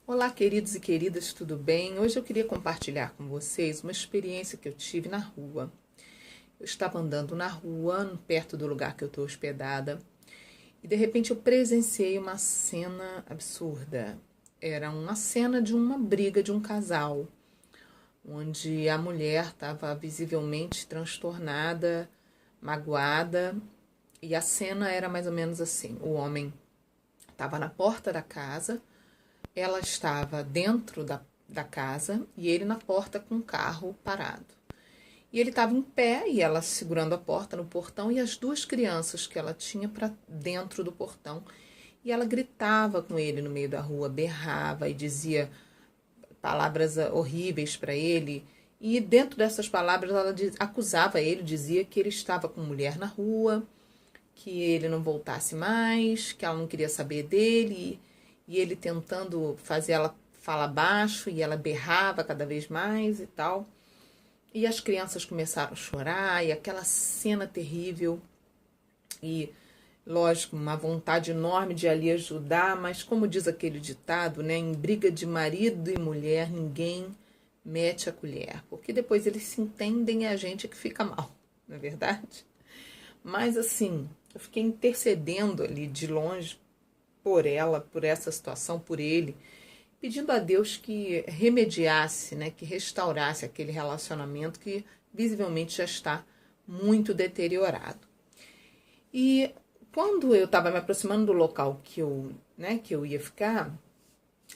Olá, queridos e queridas, tudo bem? Hoje eu queria compartilhar com vocês uma experiência que eu tive na rua. Eu estava andando na rua, perto do lugar que eu estou hospedada, e de repente eu presenciei uma cena absurda. Era uma cena de uma briga de um casal, onde a mulher estava visivelmente transtornada, magoada, e a cena era mais ou menos assim: o homem estava na porta da casa, ela estava dentro da casa e ele na porta com o carro parado. E ele estava em pé e ela segurando a porta no portão e as duas crianças que ela tinha para dentro do portão. E ela gritava com ele no meio da rua, berrava e dizia palavras horríveis para ele. E dentro dessas palavras ela acusava ele, dizia que ele estava com mulher na rua, que ele não voltasse mais, que ela não queria saber dele. E ele tentando fazer ela falar baixo e ela berrava cada vez mais e tal. E as crianças começaram a chorar e aquela cena terrível. E, lógico, uma vontade enorme de ali ajudar, mas como diz aquele ditado, né? Em briga de marido e mulher, ninguém mete a colher. Porque depois eles se entendem e a gente é que fica mal, não é verdade? Mas assim, eu fiquei intercedendo ali de longe por ela, por essa situação, por ele, pedindo a Deus que remediasse, né, que restaurasse aquele relacionamento que visivelmente já está muito deteriorado. E quando eu estava me aproximando do local que eu ia ficar,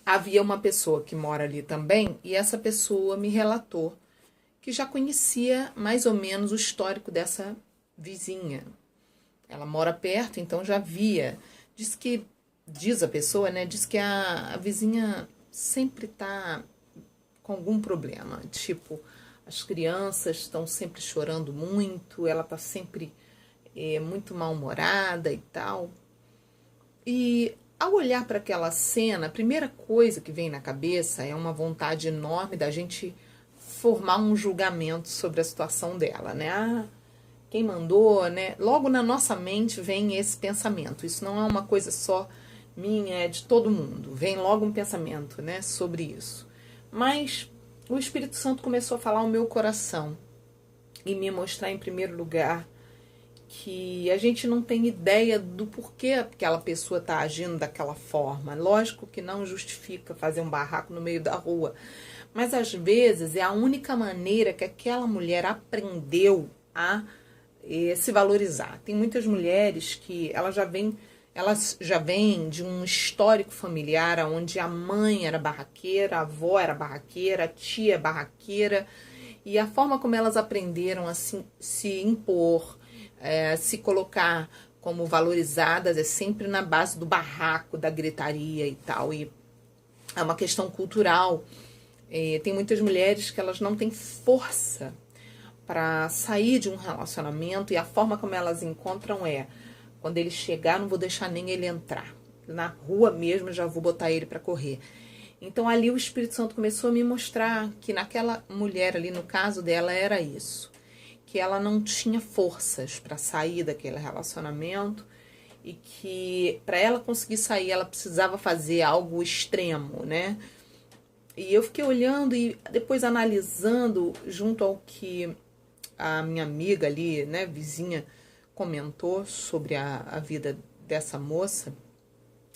havia uma pessoa que mora ali também, e essa pessoa me relatou que já conhecia mais ou menos o histórico dessa vizinha. Ela mora perto, então já via. Diz a pessoa, né? Diz que a vizinha sempre tá com algum problema. Tipo, as crianças estão sempre chorando muito, ela tá sempre muito mal-humorada e tal. E ao olhar para aquela cena, a primeira coisa que vem na cabeça é uma vontade enorme da gente formar um julgamento sobre a situação dela, né? Ah, quem mandou, né? Logo na nossa mente vem esse pensamento. Isso não é uma coisa só minha, é de todo mundo. Vem logo um pensamento, né, sobre isso. Mas o Espírito Santo começou a falar ao meu coração e me mostrar em primeiro lugar que a gente não tem ideia do porquê aquela pessoa está agindo daquela forma. Lógico que não justifica fazer um barraco no meio da rua, mas às vezes é a única maneira que aquela mulher aprendeu a se valorizar. Tem muitas mulheres que elas já vêm de um histórico familiar onde a mãe era barraqueira, a avó era barraqueira, a tia barraqueira, e a forma como elas aprenderam a se impor, se colocar como valorizadas é sempre na base do barraco, da gritaria e tal. E é uma questão cultural. Tem muitas mulheres que elas não têm força para sair de um relacionamento, e a forma como elas encontram é: quando ele chegar, não vou deixar nem ele entrar. Na rua mesmo, já vou botar ele para correr. Então ali o Espírito Santo começou a me mostrar que naquela mulher ali, no caso dela, era isso. Que ela não tinha forças para sair daquele relacionamento e que para ela conseguir sair, ela precisava fazer algo extremo, né? E eu fiquei olhando e depois analisando junto ao que a minha amiga ali, né, vizinha, comentou sobre a vida dessa moça.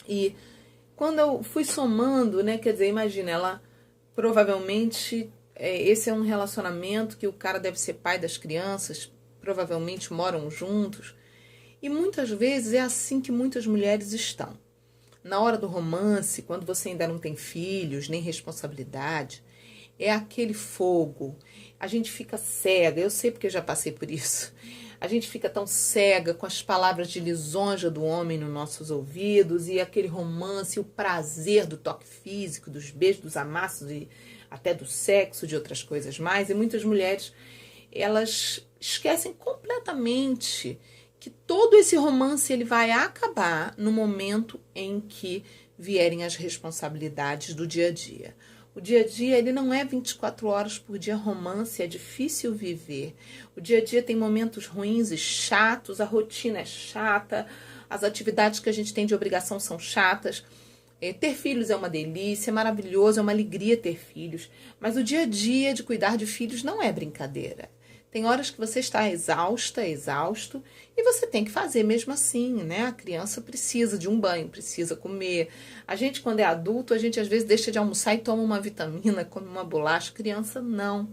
E quando eu fui somando, né, quer dizer, imagina, ela provavelmente, esse é um relacionamento que o cara deve ser pai das crianças, provavelmente moram juntos. E muitas vezes é assim que muitas mulheres estão. Na hora do romance, quando você ainda não tem filhos, nem responsabilidade, é aquele fogo. A gente fica cega, eu sei porque já passei por isso. A gente fica tão cega com as palavras de lisonja do homem nos nossos ouvidos e aquele romance, o prazer do toque físico, dos beijos, dos amassos e até do sexo, de outras coisas mais. E muitas mulheres, elas esquecem completamente que todo esse romance ele vai acabar no momento em que vierem as responsabilidades do dia a dia. O dia a dia, ele não é 24 horas por dia romance, é difícil viver. O dia a dia tem momentos ruins e chatos, a rotina é chata, as atividades que a gente tem de obrigação são chatas. Ter filhos é uma delícia, é maravilhoso, é uma alegria ter filhos. Mas o dia a dia de cuidar de filhos não é brincadeira. Tem horas que você está exausta, exausto, e você tem que fazer mesmo assim, né? A criança precisa de um banho, precisa comer. A gente, quando é adulto, a gente às vezes deixa de almoçar e toma uma vitamina, come uma bolacha. Criança, não.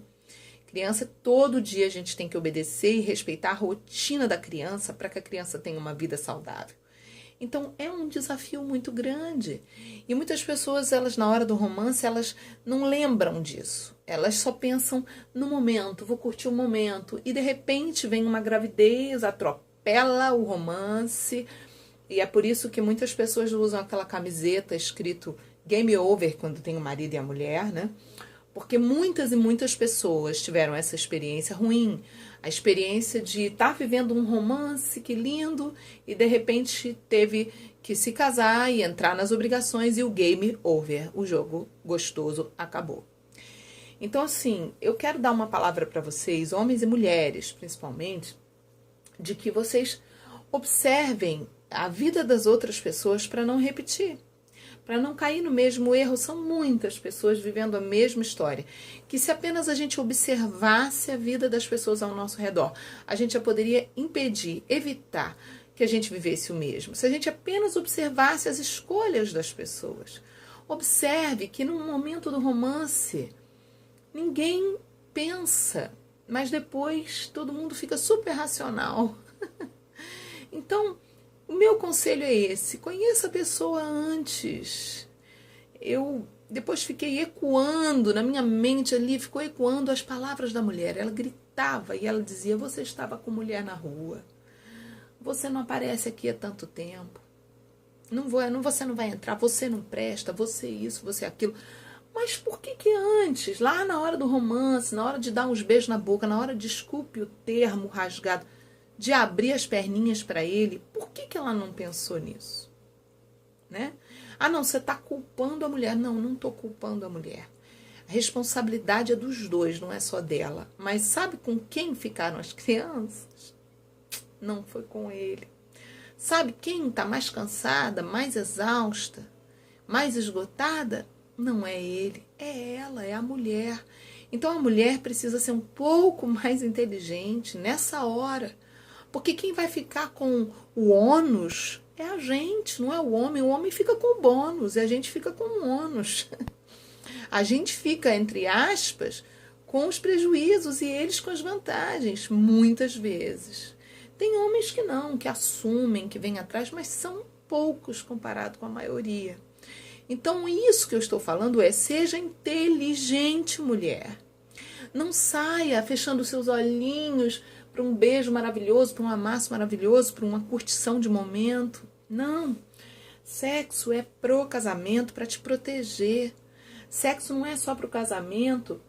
Criança, todo dia a gente tem que obedecer e respeitar a rotina da criança para que a criança tenha uma vida saudável. Então, é um desafio muito grande. E muitas pessoas, elas na hora do romance, elas não lembram disso. Elas só pensam no momento, vou curtir o momento. E, de repente, vem uma gravidez, atropela o romance. E é por isso que muitas pessoas usam aquela camiseta escrito Game Over quando tem o marido e a mulher, né? Porque muitas e muitas pessoas tiveram essa experiência ruim. A experiência de estar vivendo um romance, que lindo, e de repente teve que se casar e entrar nas obrigações e o game over, o jogo gostoso acabou. Então, assim, eu quero dar uma palavra para vocês, homens e mulheres principalmente, de que vocês observem a vida das outras pessoas para não repetir. Para não cair no mesmo erro, são muitas pessoas vivendo a mesma história. Que se apenas a gente observasse a vida das pessoas ao nosso redor, a gente já poderia impedir, evitar que a gente vivesse o mesmo. Se a gente apenas observasse as escolhas das pessoas. Observe que num momento do romance, ninguém pensa, mas depois todo mundo fica super racional. Então, o meu conselho é esse, conheça a pessoa antes. Eu depois fiquei ecoando, na minha mente ali, ficou ecoando as palavras da mulher. Ela gritava e ela dizia, você estava com mulher na rua. Você não aparece aqui há tanto tempo. Você não vai entrar, você não presta, você isso, você aquilo. Mas por que antes, lá na hora do romance, na hora de dar uns beijos na boca, na hora de, desculpe o termo rasgado, de abrir as perninhas para ele, por que ela não pensou nisso? Né? Ah, não, você está culpando a mulher. Não, não estou culpando a mulher. A responsabilidade é dos dois, não é só dela. Mas sabe com quem ficaram as crianças? Não foi com ele. Sabe quem está mais cansada, mais exausta, mais esgotada? Não é ele, é ela, é a mulher. Então a mulher precisa ser um pouco mais inteligente nessa hora. Porque quem vai ficar com o ônus é a gente, não é o homem. O homem fica com o bônus e a gente fica com o ônus. A gente fica, entre aspas, com os prejuízos e eles com as vantagens, muitas vezes. Tem homens que não, que assumem, que vêm atrás, mas são poucos comparado com a maioria. Então, isso que eu estou falando é, seja inteligente, mulher. Não saia fechando seus olhinhos para um beijo maravilhoso, para um amasso maravilhoso, para uma curtição de momento. Não. Sexo é pro casamento, para te proteger. Sexo não é só pro casamento,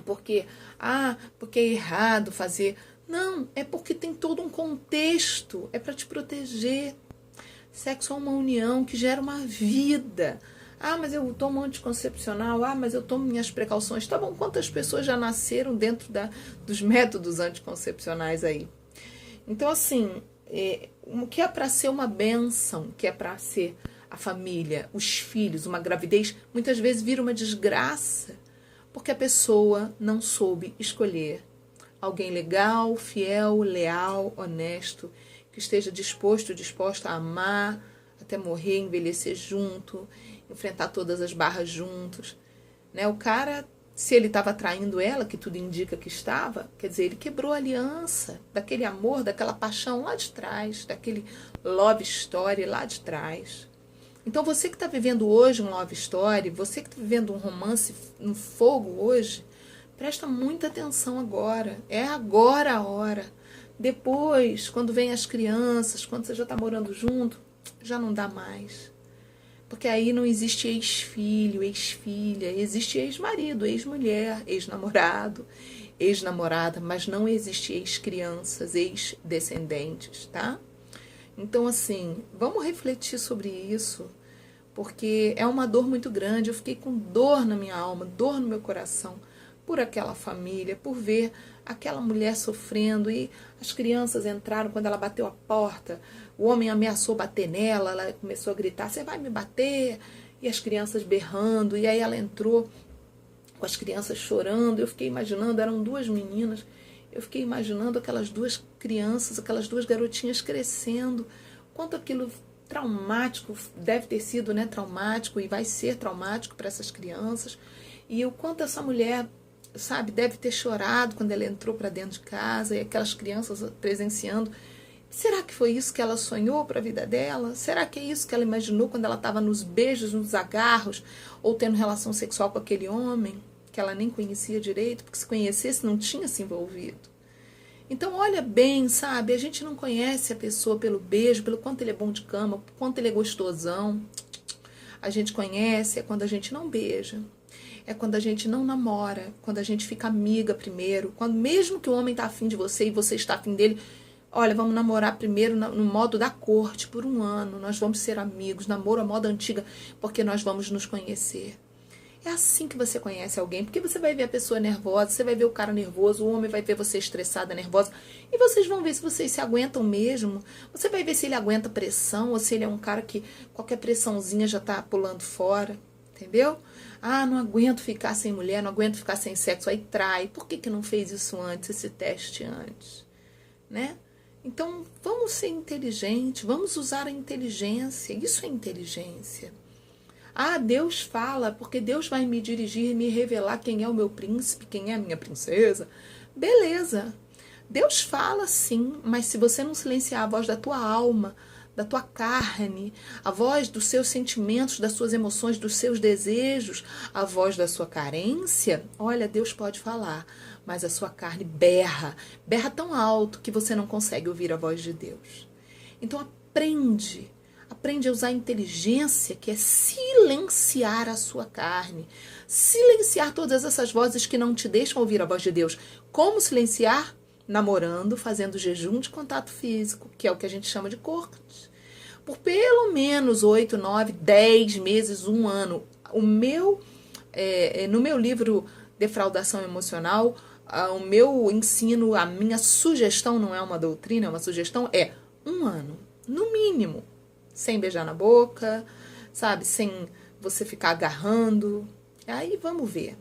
porque é errado fazer. Não, é porque tem todo um contexto, é para te proteger. Sexo é uma união que gera uma vida. Mas eu tomo anticoncepcional. Mas eu tomo minhas precauções. Tá bom, quantas pessoas já nasceram dentro dos métodos anticoncepcionais aí? Então, assim, o que é para ser uma bênção, o que é para ser a família, os filhos, uma gravidez, muitas vezes vira uma desgraça, porque a pessoa não soube escolher alguém legal, fiel, leal, honesto, que esteja disposta a amar, até morrer, envelhecer junto, enfrentar todas as barras juntos. Né? O cara, se ele estava traindo ela, que tudo indica que estava, quer dizer, ele quebrou a aliança daquele amor, daquela paixão lá de trás, daquele love story lá de trás. Então você que está vivendo hoje um love story, você que está vivendo um romance no fogo hoje, presta muita atenção agora. É agora a hora. Depois, quando vem as crianças, quando você já está morando junto, já não dá mais. Porque aí não existe ex-filho, ex-filha, existe ex-marido, ex-mulher, ex-namorado, ex-namorada, mas não existe ex-crianças, ex-descendentes, tá? Então, assim, vamos refletir sobre isso, porque é uma dor muito grande. Eu fiquei com dor na minha alma, dor no meu coração, por aquela família, por ver aquela mulher sofrendo. E as crianças entraram quando ela bateu a porta. O homem ameaçou bater nela, ela começou a gritar: você vai me bater? E as crianças berrando. E aí ela entrou com as crianças chorando. Eu fiquei imaginando, eram 2 meninas. Eu fiquei imaginando aquelas 2 crianças, aquelas 2 garotinhas crescendo. Quanto aquilo traumático deve ter sido, né? Traumático, e vai ser traumático para essas crianças. E o quanto essa mulher, sabe, deve ter chorado quando ela entrou para dentro de casa, e aquelas crianças presenciando. Será que foi isso que ela sonhou para a vida dela? Será que é isso que ela imaginou quando ela estava nos beijos, nos agarros, ou tendo relação sexual com aquele homem que ela nem conhecia direito, porque se conhecesse não tinha se envolvido? Então olha bem, sabe, a gente não conhece a pessoa pelo beijo, pelo quanto ele é bom de cama, pelo quanto ele é gostosão. A gente conhece quando a gente não beija, é quando a gente não namora, quando a gente fica amiga primeiro, quando mesmo que o homem está afim de você e você está afim dele, olha, vamos namorar primeiro no modo da corte por 1 ano, nós vamos ser amigos, namoro à moda antiga, porque nós vamos nos conhecer. É assim que você conhece alguém, porque você vai ver a pessoa nervosa, você vai ver o cara nervoso, o homem vai ver você estressada, nervosa, e vocês vão ver se vocês se aguentam mesmo. Você vai ver se ele aguenta pressão, ou se ele é um cara que qualquer pressãozinha já tá pulando fora, entendeu? Ah, não aguento ficar sem mulher, não aguento ficar sem sexo, aí trai. Por que não fez isso antes, esse teste antes, né? Então, vamos ser inteligentes, vamos usar a inteligência, isso é inteligência. Ah, Deus fala, porque Deus vai me dirigir e me revelar quem é o meu príncipe, quem é a minha princesa. Beleza, Deus fala sim, mas se você não silenciar a voz da tua alma, da tua carne, a voz dos seus sentimentos, das suas emoções, dos seus desejos, a voz da sua carência, olha, Deus pode falar, mas a sua carne berra tão alto que você não consegue ouvir a voz de Deus. Então aprende a usar a inteligência, que é silenciar a sua carne, silenciar todas essas vozes que não te deixam ouvir a voz de Deus. Como silenciar? Namorando, fazendo jejum de contato físico, que é o que a gente chama de corte, por pelo menos 8, 9, 10 meses, 1 ano. No meu livro Defraudação Emocional, o meu ensino, a minha sugestão, não é uma doutrina, é uma sugestão, é 1 ano, no mínimo, sem beijar na boca, sabe, sem você ficar agarrando. Aí vamos ver.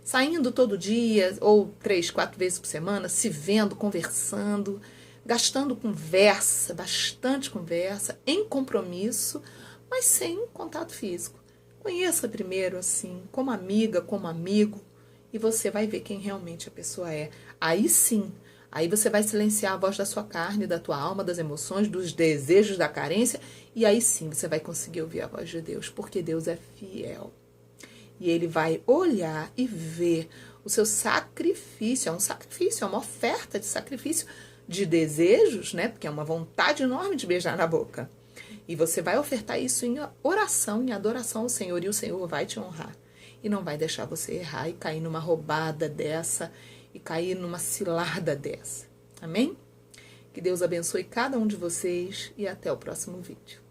Saindo todo dia, ou 3, 4 vezes por semana, se vendo, conversando, gastando conversa, bastante conversa, em compromisso, mas sem contato físico. Conheça primeiro, assim, como amiga, como amigo, e você vai ver quem realmente a pessoa é. Aí sim, aí você vai silenciar a voz da sua carne, da tua alma, das emoções, dos desejos, da carência, e aí sim você vai conseguir ouvir a voz de Deus, porque Deus é fiel. E Ele vai olhar e ver o seu sacrifício, é um sacrifício, é uma oferta de sacrifício de desejos, né? Porque é uma vontade enorme de beijar na boca. E você vai ofertar isso em oração, em adoração ao Senhor, e o Senhor vai te honrar. E não vai deixar você errar e cair numa roubada dessa, e cair numa cilada dessa. Amém? Que Deus abençoe cada um de vocês e até o próximo vídeo.